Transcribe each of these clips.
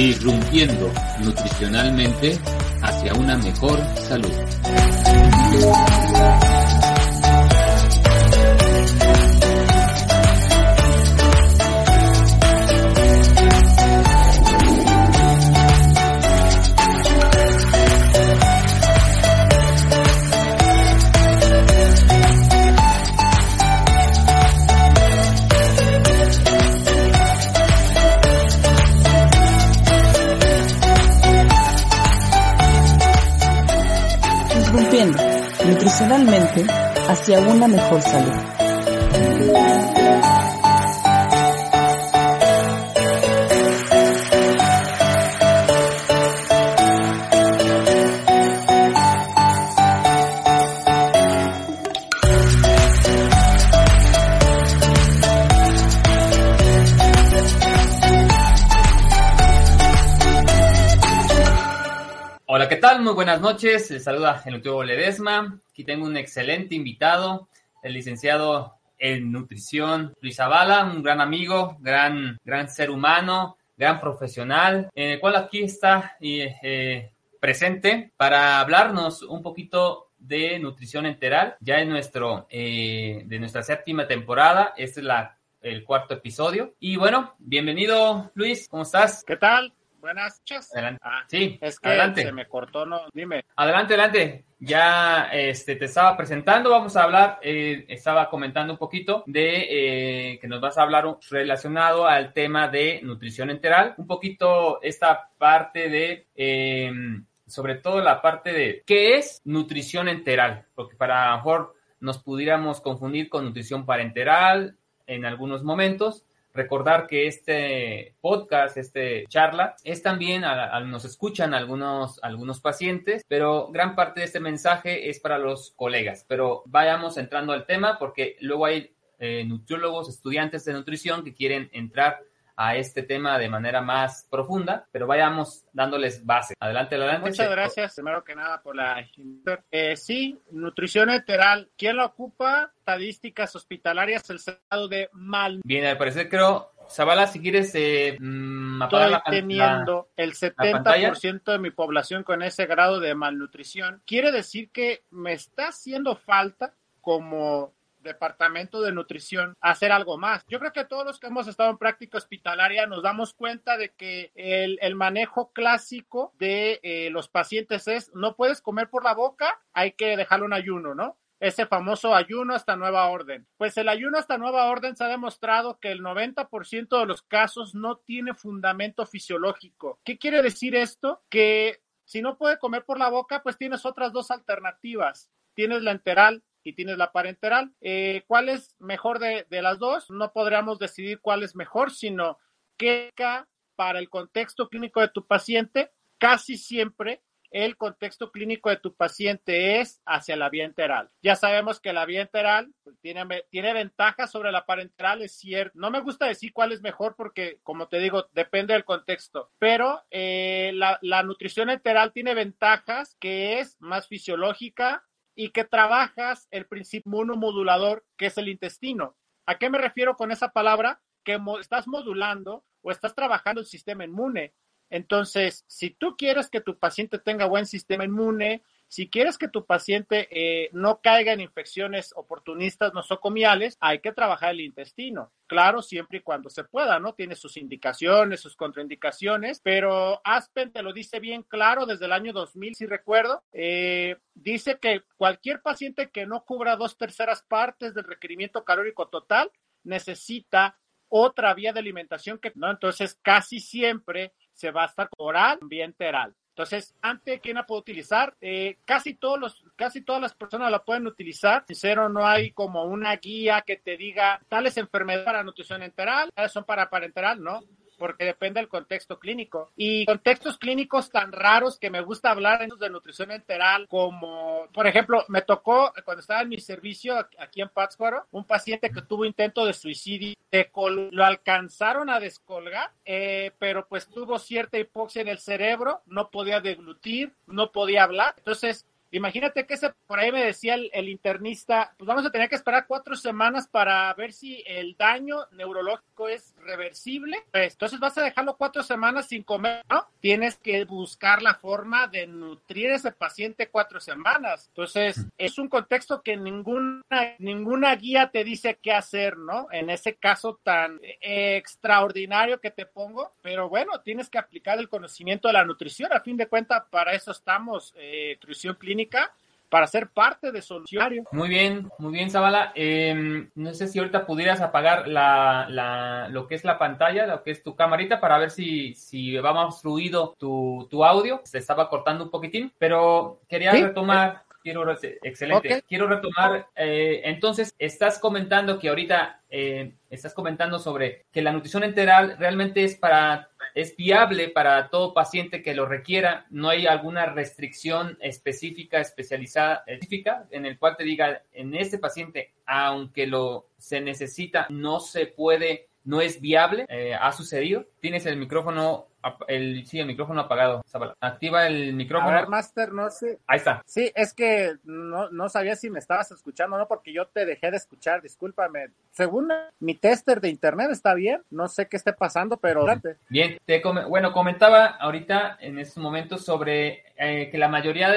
Disrumpiendo nutricionalmente hacia una mejor salud. Nutricionalmente hacia una mejor salud. Hola, ¿qué tal? Muy buenas noches. Les saluda el nutriólogo Ledesma. Aquí tengo un excelente invitado, el licenciado en nutrición Luis Zavala, un gran amigo, gran ser humano, gran profesional, el cual aquí está presente para hablarnos un poquito de nutrición enteral. Ya en de nuestra séptima temporada, este es el cuarto episodio. Y bueno, bienvenido Luis, ¿cómo estás? ¿Qué tal? Buenas noches. Adelante. Sí, es que adelante. Se me cortó, no, dime. Adelante. Ya te estaba presentando, vamos a hablar, estaba comentando un poquito de que nos vas a hablar relacionado al tema de nutrición enteral, un poquito esta parte de, sobre todo la parte de qué es nutrición enteral, porque para a lo mejor nos pudiéramos confundir con nutrición parenteral en algunos momentos. Recordar que este podcast, charla, es también, nos escuchan algunos pacientes, pero gran parte de este mensaje es para los colegas. Pero vayamos entrando al tema porque luego hay nutriólogos, estudiantes de nutrición que quieren entrar a este tema de manera más profunda, pero vayamos dándoles base. Adelante. Muchas gracias, primero que nada, por la sí, nutrición enteral. ¿Quién la ocupa? Estadísticas hospitalarias, el grado de mal. Bien, al parecer creo, Zavala, si quieres estoy teniendo el 70% de mi población con ese grado de malnutrición. Quiere decir que me está haciendo falta como departamento de nutrición hacer algo más. Yo creo que todos los que hemos estado en práctica hospitalaria nos damos cuenta de que el manejo clásico de los pacientes es no puedes comer por la boca, hay que dejarlo en ayuno, ¿no? Ese famoso ayuno hasta nueva orden. Pues el ayuno hasta nueva orden se ha demostrado que el 90% de los casos no tiene fundamento fisiológico. ¿Qué quiere decir esto? Que si no puede comer por la boca, pues tienes otras dos alternativas. Tienes la enteral y tienes la parenteral. ¿Cuál es mejor de las dos? No podríamos decidir cuál es mejor, sino que para el contexto clínico de tu paciente, casi siempre el contexto clínico de tu paciente es hacia la vía enteral. Ya sabemos que la vía enteral tiene ventajas sobre la parenteral, es cierto. No me gusta decir cuál es mejor porque, como te digo, depende del contexto. Pero la nutrición enteral tiene ventajas que es más fisiológica y que trabajas el principio inmunomodulador, que es el intestino. ¿A qué me refiero con esa palabra? Que estás modulando o estás trabajando el sistema inmune. Entonces, si tú quieres que tu paciente tenga buen sistema inmune, si quieres que tu paciente no caiga en infecciones oportunistas nosocomiales, hay que trabajar el intestino. Claro, siempre y cuando se pueda, ¿no? Tiene sus indicaciones, sus contraindicaciones, pero Aspen te lo dice bien claro desde el año 2000, si recuerdo. Dice que cualquier paciente que no cubra 2/3 partes del requerimiento calórico total necesita otra vía de alimentación ¿no? Entonces, casi siempre se va a estar oral, vía enteral. Entonces, ¿quién la puede utilizar? Casi todas las personas la pueden utilizar. Sincero, no hay como una guía que te diga tales enfermedades para nutrición enteral, tales son para parenteral, ¿no? Porque depende del contexto clínico. Y contextos clínicos tan raros que me gusta hablar de nutrición enteral, como, por ejemplo, me tocó cuando estaba en mi servicio aquí en Pátzcuaro, un paciente que tuvo intento de suicidio, lo alcanzaron a descolgar, pero pues tuvo cierta hipoxia en el cerebro, no podía deglutir, no podía hablar. Entonces, imagínate que por ahí me decía el internista, pues vamos a tener que esperar 4 semanas para ver si el daño neurológico es reversible irreversible, pues entonces vas a dejarlo 4 semanas sin comer, ¿no? Tienes que buscar la forma de nutrir a ese paciente 4 semanas. Entonces, es un contexto que ninguna guía te dice qué hacer, ¿no? En ese caso tan extraordinario que te pongo, pero bueno, tienes que aplicar el conocimiento de la nutrición. A fin de cuentas, para eso estamos, nutrición clínica, para ser parte de solucionario. Muy bien, Zavala. No sé si ahorita pudieras apagar lo que es la pantalla, lo que es tu camarita, para ver si va más fluido tu audio. Se estaba cortando un poquitín, pero quería retomar. Excelente. Okay. Quiero retomar. Entonces, estás comentando que ahorita estás comentando sobre que la nutrición enteral realmente es viable para todo paciente que lo requiera. No hay alguna restricción especializada en el cual te diga, en este paciente, aunque se necesita, no se puede, no es viable. ¿Ha sucedido? Tienes el micrófono el micrófono apagado, Zavala. Activa el micrófono. A ver, Master, no sé. Ahí está. Sí, es que no sabía si me estabas escuchando o no, porque yo te dejé de escuchar, discúlpame. Según mi tester de internet está bien, no sé qué esté pasando, pero... Bien, comentaba ahorita en estos momentos sobre que la mayoría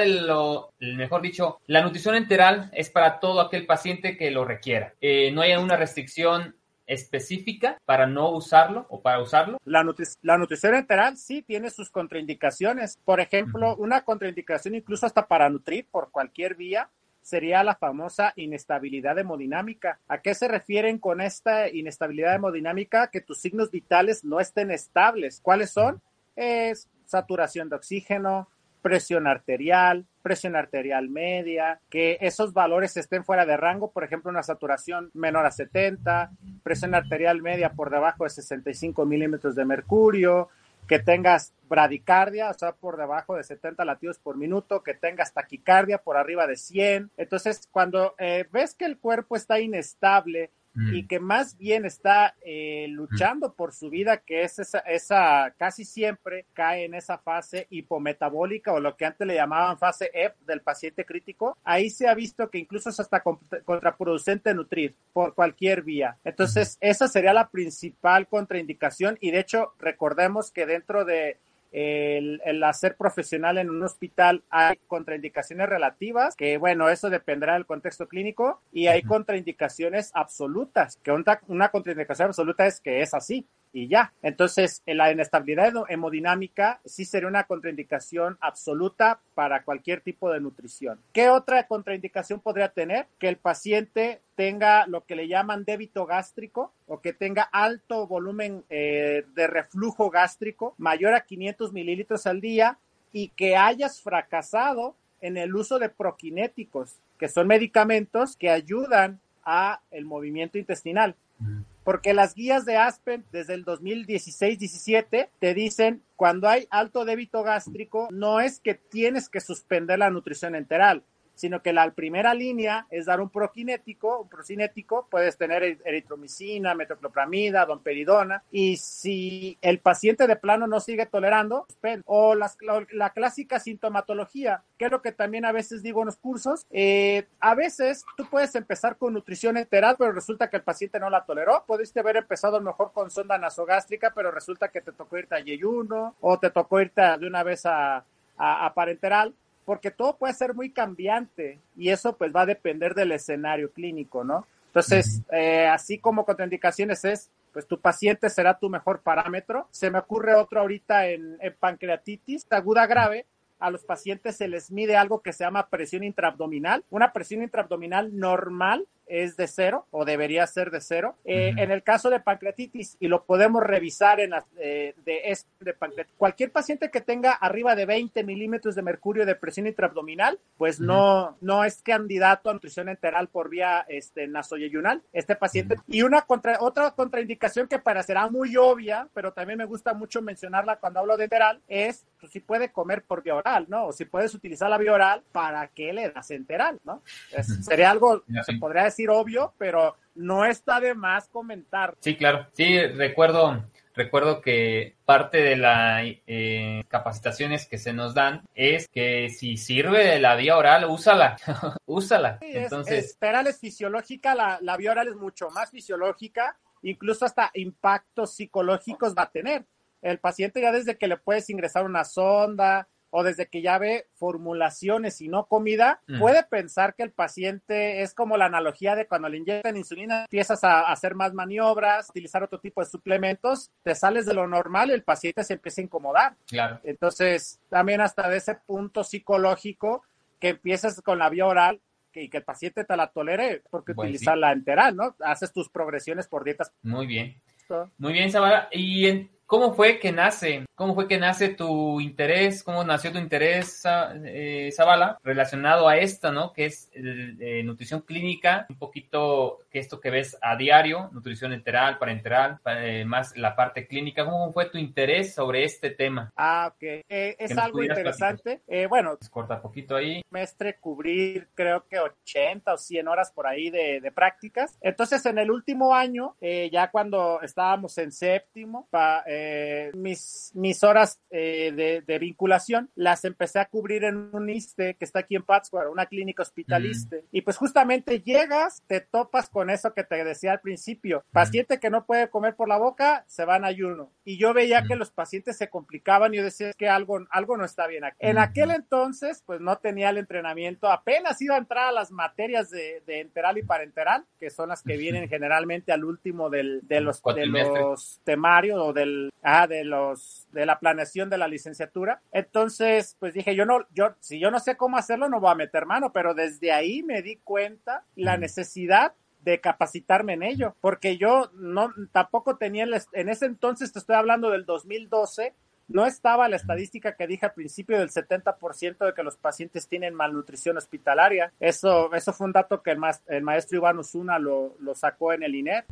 mejor dicho, la nutrición enteral es para todo aquel paciente que lo requiera. No hay una restricción específica para no usarlo o para usarlo. La nutrición enteral sí tiene sus contraindicaciones. Por ejemplo, una contraindicación incluso hasta para nutrir por cualquier vía sería la famosa inestabilidad hemodinámica. ¿A qué se refieren con esta inestabilidad hemodinámica? Que tus signos vitales no estén estables. ¿Cuáles son? Es saturación de oxígeno, presión arterial media, que esos valores estén fuera de rango, por ejemplo, una saturación menor a 70, presión arterial media por debajo de 65 milímetros de mercurio, que tengas bradicardia, o sea, por debajo de 70 latidos por minuto, que tengas taquicardia por arriba de 100. Entonces, cuando ves que el cuerpo está inestable y que más bien está luchando por su vida, que es esa casi siempre cae en esa fase hipometabólica o lo que antes le llamaban fase EP del paciente crítico, ahí se ha visto que incluso es hasta contraproducente nutrir por cualquier vía. Entonces, esa sería la principal contraindicación y de hecho, recordemos que dentro de el hacer profesional en un hospital hay contraindicaciones relativas, que bueno, eso dependerá del contexto clínico, y hay contraindicaciones absolutas, que una contraindicación absoluta es que es así y ya. Entonces, la inestabilidad hemodinámica sí sería una contraindicación absoluta para cualquier tipo de nutrición. ¿Qué otra contraindicación podría tener? Que el paciente tenga lo que le llaman débito gástrico o que tenga alto volumen de reflujo gástrico, mayor a 500 mililitros al día, y que hayas fracasado en el uso de prokinéticos, que son medicamentos que ayudan a el movimiento intestinal. Porque las guías de Aspen desde el 2016-17 te dicen, cuando hay alto débito gástrico, no es que tienes que suspender la nutrición enteral, sino que la primera línea es dar un procinético, puedes tener eritromicina, metoclopramida, domperidona, y si el paciente de plano no sigue tolerando, o la clásica sintomatología, que es lo que también a veces digo en los cursos, a veces tú puedes empezar con nutrición enteral, pero resulta que el paciente no la toleró, pudiste haber empezado a lo mejor con sonda nasogástrica, pero resulta que te tocó irte a yeyuno, o te tocó irte de una vez a parenteral, porque todo puede ser muy cambiante y eso pues va a depender del escenario clínico, ¿no? Entonces, así como contraindicaciones pues tu paciente será tu mejor parámetro. Se me ocurre otro ahorita en pancreatitis aguda grave. A los pacientes se les mide algo que se llama presión intraabdominal. Una presión intraabdominal normal es de 0 o debería ser de 0. En el caso de pancreatitis, y lo podemos revisar en de pancreatitis, cualquier paciente que tenga arriba de 20 milímetros de mercurio de presión intraabdominal, pues no es candidato a nutrición enteral por vía nasoyeyunal, este paciente. Y otra contraindicación que parecerá muy obvia, pero también me gusta mucho mencionarla cuando hablo de enteral, es pues, si puede comer por vía oral, ¿no? O si puedes utilizar la vía oral, ¿para qué le das enteral, no? Sería algo, se podría decir obvio, pero no está de más comentar. Sí, claro. Sí, recuerdo que parte de las capacitaciones que se nos dan es que si sirve la vía oral, úsala. Úsala. Sí, entonces, enteral es fisiológica, la vía oral es mucho más fisiológica incluso hasta impactos psicológicos va a tener. El paciente ya desde que le puedes ingresar una sonda o desde que ya ve formulaciones y no comida, puede pensar que el paciente es como la analogía de cuando le inyectan insulina, empiezas a hacer más maniobras, utilizar otro tipo de suplementos, te sales de lo normal y el paciente se empieza a incomodar. Claro. Entonces, también hasta de ese punto psicológico, que empieces con la vía oral y que el paciente te la tolere, porque utilizar la enteral, ¿no? Haces tus progresiones por dietas. Muy bien. Muy bien, Zavala. ¿Y cómo fue que nace? ¿Cómo fue que nace tu interés? ¿Cómo nació tu interés, Zavala, relacionado a esto, ¿no? Que es nutrición clínica, un poquito que esto que ves a diario, nutrición enteral, parenteral, más la parte clínica. ¿Cómo fue tu interés sobre este tema? Ok. Es algo interesante. Bueno, corta poquito ahí. Semestre cubrir creo que 80 o 100 horas por ahí de prácticas. Entonces, en el último año, ya cuando estábamos en séptimo, mis horas de vinculación las empecé a cubrir en un ISSSTE que está aquí en Pátzcuaro, una clínica hospital ISSSTE. Y pues justamente llegas, te topas con eso que te decía al principio. Paciente que no puede comer por la boca, se va en ayuno. Y yo veía que los pacientes se complicaban y yo decía que algo no está bien aquí. En aquel entonces, pues no tenía el entrenamiento, apenas iba a entrar a las materias de enteral y parenteral, que son las que vienen generalmente al último de los temarios o de la planeación de la licenciatura. Entonces, pues dije, si yo no sé cómo hacerlo, no voy a meter mano, pero desde ahí me di cuenta la necesidad de capacitarme en ello, porque yo tampoco tenía, en ese entonces, te estoy hablando del 2012, no estaba la estadística que dije al principio del 70% de que los pacientes tienen malnutrición hospitalaria. Eso fue un dato que el maestro Iván Osuna lo sacó en el INER.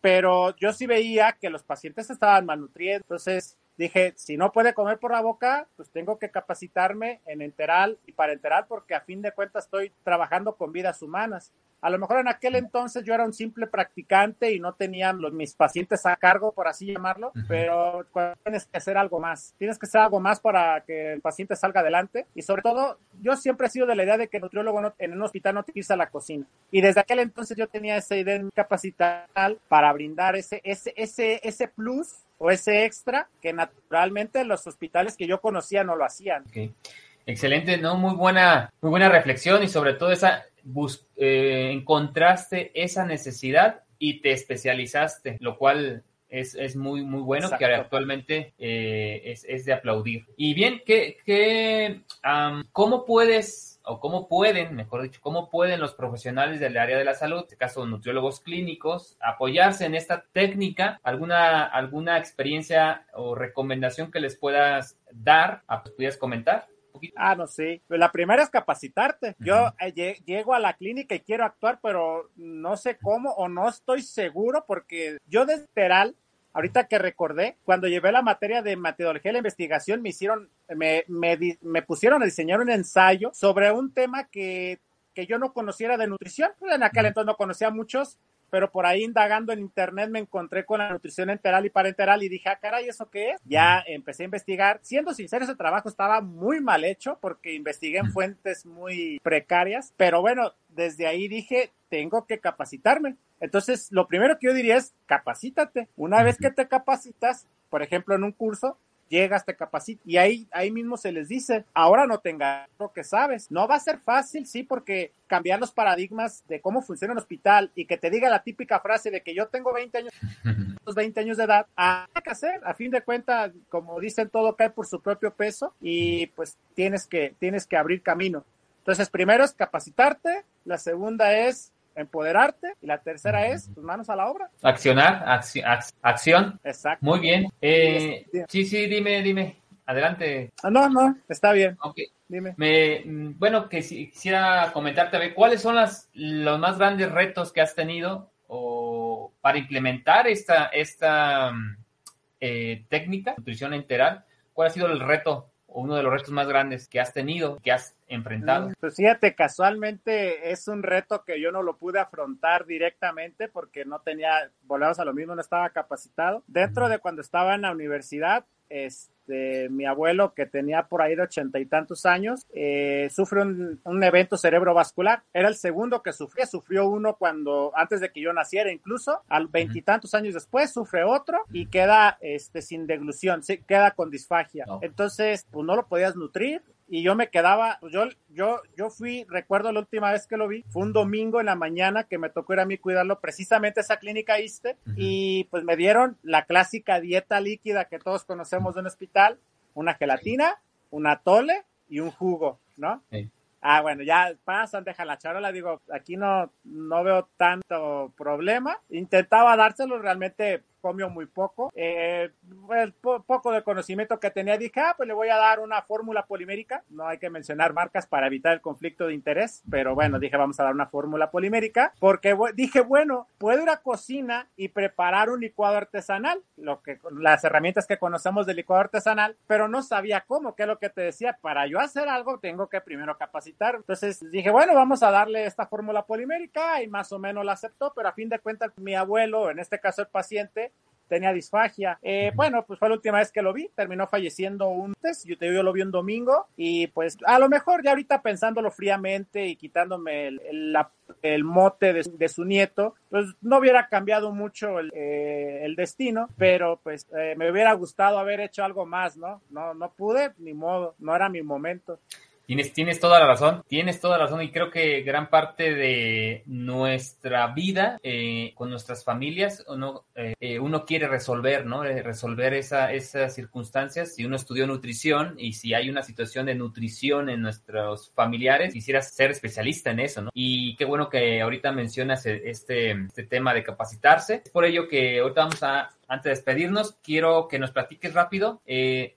Pero yo sí veía que los pacientes estaban malnutriendo. Entonces dije, si no puede comer por la boca, pues tengo que capacitarme en enteral y parenteral, porque a fin de cuentas estoy trabajando con vidas humanas. A lo mejor en aquel entonces yo era un simple practicante y no tenía mis pacientes a cargo, por así llamarlo, pero tienes que hacer algo más. Tienes que hacer algo más para que el paciente salga adelante. Y sobre todo, yo siempre he sido de la idea de que el nutriólogo en un hospital no te pisa la cocina. Y desde aquel entonces yo tenía esa idea en capacitar para brindar ese plus o ese extra que naturalmente los hospitales que yo conocía no lo hacían. Okay. Excelente, ¿no? Muy buena reflexión y sobre todo encontraste esa necesidad y te especializaste, lo cual es muy, muy bueno. Exacto. Que actualmente es de aplaudir. Y bien, ¿cómo pueden los profesionales del área de la salud, en este caso nutriólogos clínicos, apoyarse en esta técnica? ¿Alguna experiencia o recomendación que les puedas dar? ¿Pudieras comentar? No sé. La primera es capacitarte. Yo llego a la clínica y quiero actuar, pero no sé cómo o no estoy seguro, porque yo de enteral, ahorita que recordé, cuando llevé la materia de metodología de la investigación, me pusieron a diseñar un ensayo sobre un tema que yo no conociera de nutrición. En aquel entonces no conocía muchos, pero por ahí indagando en internet me encontré con la nutrición enteral y parenteral y dije, caray, ¿eso qué es? Ya empecé a investigar. Siendo sincero, ese trabajo estaba muy mal hecho porque investigué en fuentes muy precarias, pero bueno, desde ahí dije, tengo que capacitarme. Entonces, lo primero que yo diría es, capacítate. Una vez que te capacitas, por ejemplo, en un curso, llegas, te capacitas y ahí mismo se les dice, ahora no tengas lo que sabes. No va a ser fácil, sí, porque cambiar los paradigmas de cómo funciona un hospital y que te diga la típica frase de que yo tengo 20 años de edad, hay que hacer. A fin de cuentas, como dicen, todo cae por su propio peso y pues tienes que abrir camino. Entonces, primero es capacitarte, la segunda es empoderarte y la tercera es tus manos a la obra. Accionar, acción. Exacto. Muy bien. Sí, dime. Adelante. No, está bien. Okay. Dime. Bueno, quisiera comentarte, a ver, ¿cuáles son los más grandes retos que has tenido para implementar esta técnica, nutrición enteral? ¿Cuál ha sido el reto o uno de los retos más grandes que has tenido, que has enfrentado? Pues fíjate, casualmente es un reto que yo no lo pude afrontar directamente porque volvemos a lo mismo, no estaba capacitado. Dentro de cuando estaba en la universidad, mi abuelo, que tenía por ahí de 80 y tantos años, sufre un evento cerebrovascular. Era el segundo que sufrió uno antes de que yo naciera, incluso al 20 y tantos años después sufre otro y queda sin deglución, sí, queda con disfagia. No. Entonces, pues no lo podías nutrir. Y yo me quedaba, yo recuerdo la última vez que lo vi, fue un domingo en la mañana que me tocó ir a mí cuidarlo, precisamente esa clínica ISSSTE, y pues me dieron la clásica dieta líquida que todos conocemos de un hospital, una gelatina, un atole y un jugo, ¿no? Sí. Bueno, ya pasan, dejan la charola, digo, aquí no veo tanto problema. Intentaba dárselo, realmente comió muy poco. El poco de conocimiento que tenía, dije, pues le voy a dar una fórmula polimérica. No hay que mencionar marcas para evitar el conflicto de interés, pero bueno, dije, vamos a dar una fórmula polimérica, porque dije, bueno, puedo ir a cocina y preparar un licuado artesanal, las herramientas que conocemos del licuado artesanal, pero no sabía cómo, que es lo que te decía, para yo hacer algo tengo que primero capacitar. Entonces dije, bueno, vamos a darle esta fórmula polimérica, y más o menos la aceptó, pero a fin de cuentas mi abuelo, en este caso el paciente, tenía disfagia. Bueno, pues fue la última vez que lo vi, terminó falleciendo un test, yo lo vi un domingo, y pues a lo mejor ya ahorita pensándolo fríamente y quitándome el mote de su nieto, pues no hubiera cambiado mucho el destino, pero pues me hubiera gustado haber hecho algo más, ¿no? No pude, ni modo, no era mi momento. Tienes toda la razón, y creo que gran parte de nuestra vida con nuestras familias uno quiere resolver, ¿no? Resolver esas circunstancias. Si uno estudió nutrición y si hay una situación de nutrición en nuestros familiares, quisiera ser especialista en eso, ¿no? Y qué bueno que ahorita mencionas este tema de capacitarse. Es por ello que ahorita antes de despedirnos, quiero que nos platiques rápido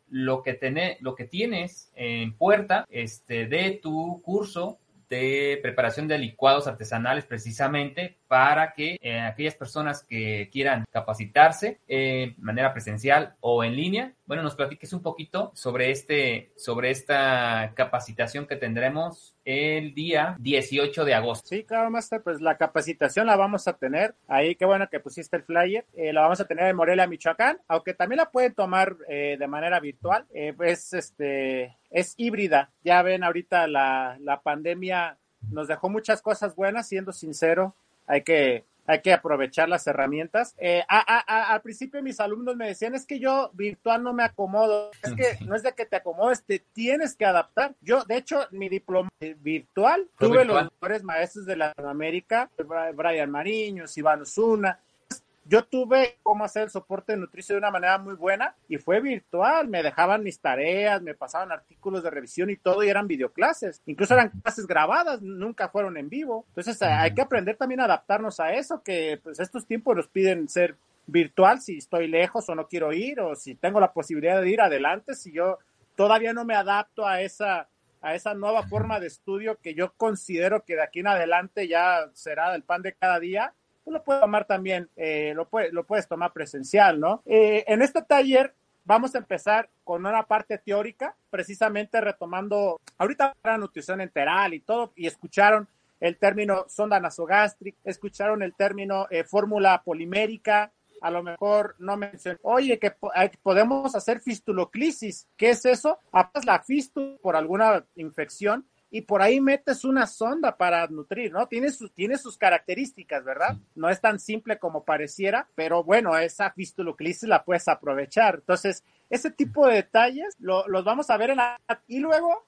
lo que tienes en puerta de tu curso de preparación de licuados artesanales, precisamente para que aquellas personas que quieran capacitarse de manera presencial o en línea, bueno, nos platiques un poquito sobre esta capacitación que tendremos el día 18 de agosto. Sí, claro, Master, pues la capacitación la vamos a tener ahí, qué bueno que pusiste el flyer, la vamos a tener en Morelia, Michoacán, aunque también la pueden tomar de manera virtual, es híbrida. Ya ven, ahorita la pandemia nos dejó muchas cosas buenas, siendo sincero, hay que aprovechar las herramientas. Al principio mis alumnos me decían, es que yo virtual no me acomodo. Es que no es de que te acomodes, te tienes que adaptar. Yo, de hecho, mi diploma virtual, tuve los mejores maestros de Latinoamérica, Brian Mariños, Iván Osuna. Yo tuve cómo hacer el soporte de nutrición de una manera muy buena y fue virtual. Me dejaban mis tareas, me pasaban artículos de revisión y todo, y eran videoclases. Incluso eran clases grabadas, nunca fueron en vivo. Entonces hay que aprender también a adaptarnos a eso, que pues estos tiempos nos piden ser virtual si estoy lejos o no quiero ir, o si tengo la posibilidad de ir adelante, si yo todavía no me adapto a esa nueva forma de estudio que yo considero que de aquí en adelante ya será el pan de cada día. Lo puedes tomar también, lo puedes tomar presencial, ¿no? En este taller vamos a empezar con una parte teórica, precisamente retomando ahorita la nutrición enteral y todo, y escucharon el término sonda nasogástrica, escucharon el término fórmula polimérica, a lo mejor no mencioné, oye, que podemos hacer fistuloclisis. ¿Qué es eso? Apas la fístula por alguna infección y por ahí metes una sonda para nutrir, ¿no? Tiene sus características, ¿verdad? No es tan simple como pareciera, pero bueno, esa fistuloclisis la puedes aprovechar. Entonces, ese tipo de detalles los vamos a ver y luego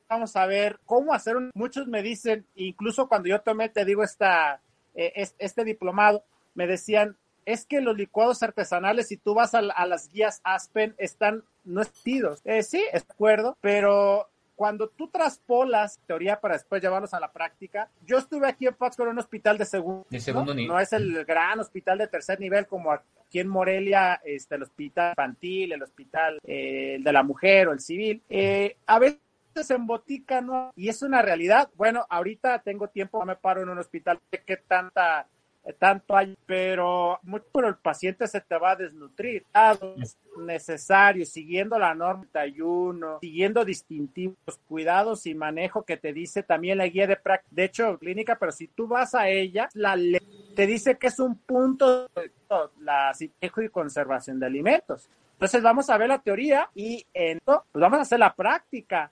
vamos a ver cómo hacer muchos me dicen, incluso cuando yo te digo este diplomado, me decían, es que los licuados artesanales, si tú vas a las guías Aspen, no estidos. Sí, de acuerdo, pero cuando tú traspolas teoría para después llevarlos a la práctica, yo estuve aquí en Pátzcuaro en un hospital de segundo nivel. No es el gran hospital de tercer nivel como aquí en Morelia, el hospital infantil, el hospital el de la mujer o el civil. A veces se embotican, ¿no? Y es una realidad. Bueno, ahorita tengo tiempo, me paro en un hospital que tanto hay, pero el paciente se te va a desnutrir. Necesario, siguiendo la norma 31, siguiendo distintivos, cuidados y manejo que te dice también la guía de práctica, de hecho clínica, pero si tú vas a ella, la ley te dice que es un punto la manejo y conservación de alimentos. Entonces vamos a ver la teoría y pues vamos a hacer la práctica.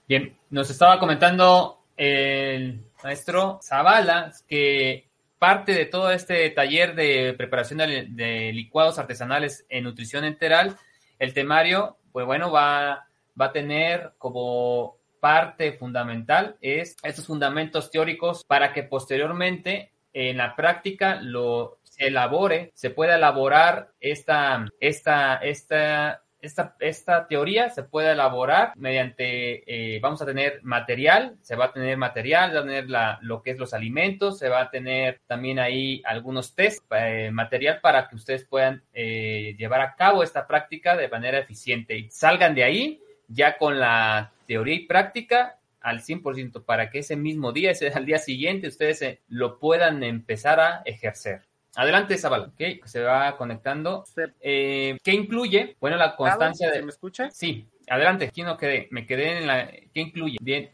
Bien, nos estaba comentando el maestro Zavala que parte de todo este taller de preparación de licuados artesanales en nutrición enteral, el temario, pues bueno, va a tener como parte fundamental estos fundamentos teóricos para que posteriormente en la práctica se pueda elaborar esta teoría se puede elaborar mediante, vamos a tener material, va a tener lo que es los alimentos, se va a tener también ahí algunos test, material para que ustedes puedan llevar a cabo esta práctica de manera eficiente y salgan de ahí ya con la teoría y práctica al 100% para que ese mismo día, al día siguiente, ustedes lo puedan empezar a ejercer. Adelante, Zavala, ¿okay? Se va conectando. ¿Qué incluye? Bueno, la constancia ¿Se me escucha? Sí, adelante, aquí no quedé. Me quedé en la... ¿Qué incluye? Bien,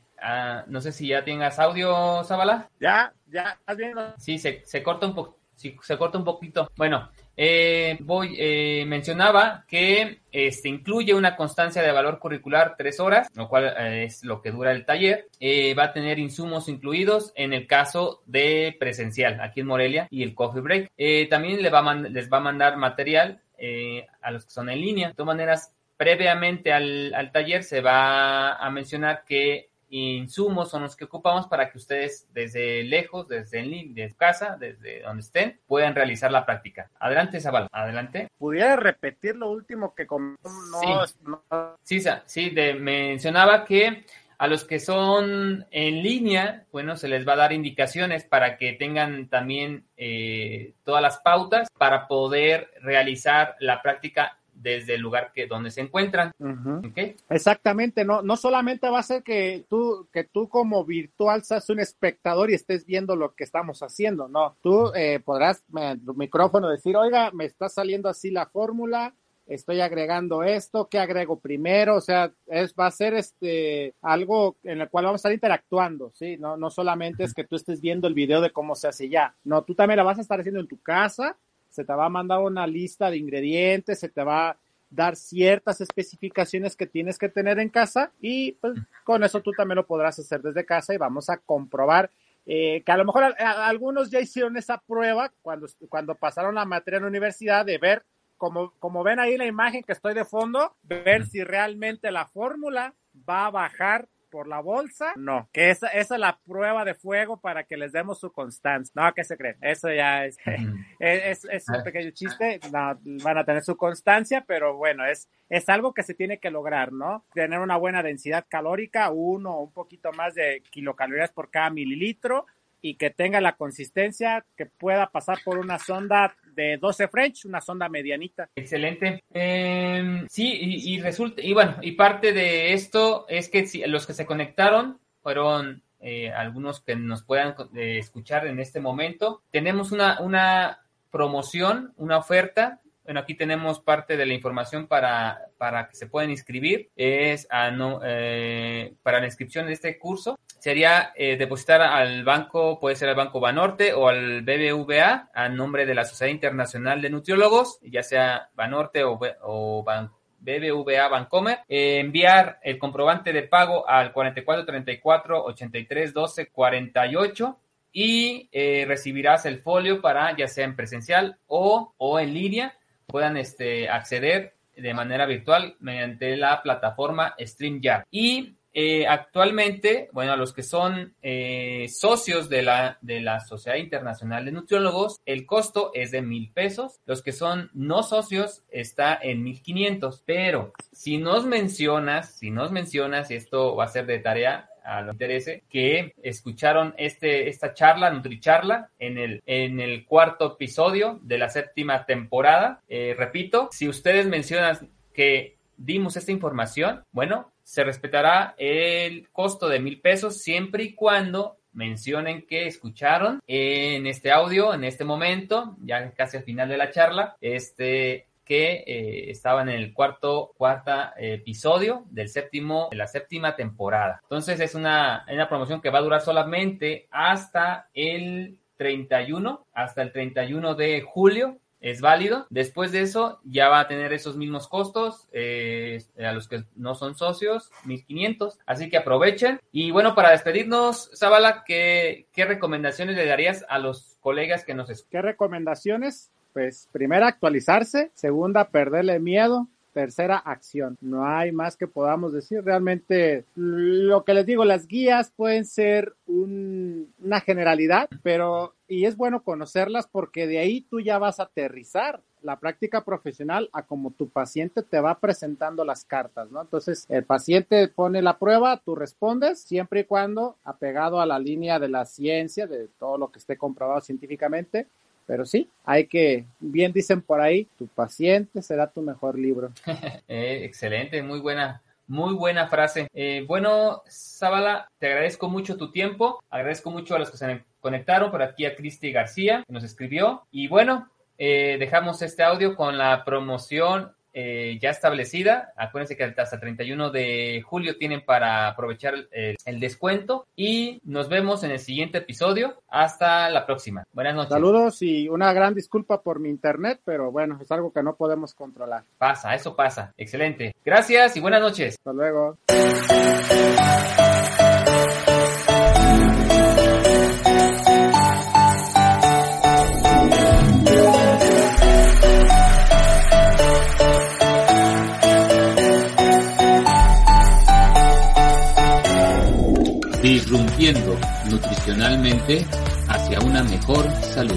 no sé si ya tengas audio, Zavala. Ya, ¿estás viendo? Sí, se corta un poco. Sí, se corta un poquito. Bueno, mencionaba que incluye una constancia de valor curricular 3 horas, lo cual es lo que dura el taller. Va a tener insumos incluidos en el caso de presencial, aquí en Morelia, y el coffee break. También les va a mandar material a los que son en línea. De todas maneras, previamente al taller se va a mencionar que insumos son los que ocupamos para que ustedes desde lejos, desde su casa, desde donde estén, puedan realizar la práctica. Adelante, Zavala, adelante. ¿Pudiera repetir lo último que comentó? Sí, mencionaba que a los que son en línea, bueno, se les va a dar indicaciones para que tengan también todas las pautas para poder realizar la práctica desde el lugar donde se encuentran. Uh-huh. ¿Okay? Exactamente, no solamente va a ser que tú como virtual seas un espectador y estés viendo lo que estamos haciendo, no, tú podrás tu micrófono decir, oiga, me está saliendo así la fórmula, estoy agregando esto, ¿qué agrego primero? O sea, va a ser algo en el cual vamos a estar interactuando, ¿sí? No solamente es que tú estés viendo el video de cómo se hace ya, no, tú también la vas a estar haciendo en tu casa. Se te va a mandar una lista de ingredientes, se te va a dar ciertas especificaciones que tienes que tener en casa y pues con eso tú también lo podrás hacer desde casa y vamos a comprobar que a lo mejor algunos ya hicieron esa prueba cuando pasaron la materia en la universidad de ver, como ven ahí la imagen que estoy de fondo, ver si realmente la fórmula va a bajar por la bolsa, no, que esa es la prueba de fuego para que les demos su constancia. No, ¿qué se creen? Eso ya es un pequeño chiste, no, van a tener su constancia, pero bueno, es algo que se tiene que lograr, ¿no? Tener una buena densidad calórica, un poquito más de kilocalorías por cada mililitro, y que tenga la consistencia que pueda pasar por una sonda de 12 French, una sonda medianita. Excelente. Sí, y resulta, y bueno, y parte de esto es que los que se conectaron fueron algunos que nos puedan escuchar en este momento. Tenemos una promoción, una oferta. Bueno, aquí tenemos parte de la información para que se puedan inscribir. Es para la inscripción de este curso. Sería depositar al banco, puede ser al Banco Banorte o al BBVA, a nombre de la Sociedad Internacional de Nutriólogos, ya sea Banorte o BBVA Bancomer, enviar el comprobante de pago al 4434-8312-48 y recibirás el folio para, ya sea en presencial o en línea, puedan acceder de manera virtual mediante la plataforma StreamYard. Y actualmente, bueno, a los que son socios de la Sociedad Internacional de Nutriólogos, el costo es de $1,000. Los que son no socios está en 1,500. Pero si nos mencionas, y esto va a ser de tarea a los que interese, que escucharon esta charla, NutriCharla, en el 4º episodio de la 7ª temporada, repito, si ustedes mencionan que dimos esta información, bueno, se respetará el costo de $1,000 siempre y cuando mencionen que escucharon en este audio, en este momento, ya casi al final de la charla, que estaban en el cuarto episodio de la 7ª temporada. Entonces es una promoción que va a durar solamente hasta el 31 de julio. es válido. Después de eso ya va a tener esos mismos costos a los que no son socios, 1,500. Así que aprovechen. Y bueno, para despedirnos, Zavala, ¿qué recomendaciones le darías a los colegas que nos escuchan? ¿Qué recomendaciones? Pues primera, actualizarse. Segunda, perderle miedo. Tercera, acción. No hay más que podamos decir. Realmente, lo que les digo, las guías pueden ser una generalidad, y es bueno conocerlas porque de ahí tú ya vas a aterrizar la práctica profesional a como tu paciente te va presentando las cartas, ¿no? Entonces, el paciente pone la prueba, tú respondes, siempre y cuando apegado a la línea de la ciencia, de todo lo que esté comprobado científicamente. Pero sí, bien dicen por ahí, tu paciente será tu mejor libro. Excelente, muy buena frase. Bueno, Zavala, te agradezco mucho tu tiempo, agradezco mucho a los que se conectaron, por aquí a Cristi García, que nos escribió, y bueno, dejamos este audio con la promoción ya establecida. Acuérdense que hasta el 31 de julio tienen para aprovechar el descuento y nos vemos en el siguiente episodio. Hasta la próxima. Buenas noches. Saludos y una gran disculpa por mi internet, pero bueno, es algo que no podemos controlar. Eso pasa. Excelente. Gracias y buenas noches. Hasta luego. Disrumpiendo nutricionalmente hacia una mejor salud.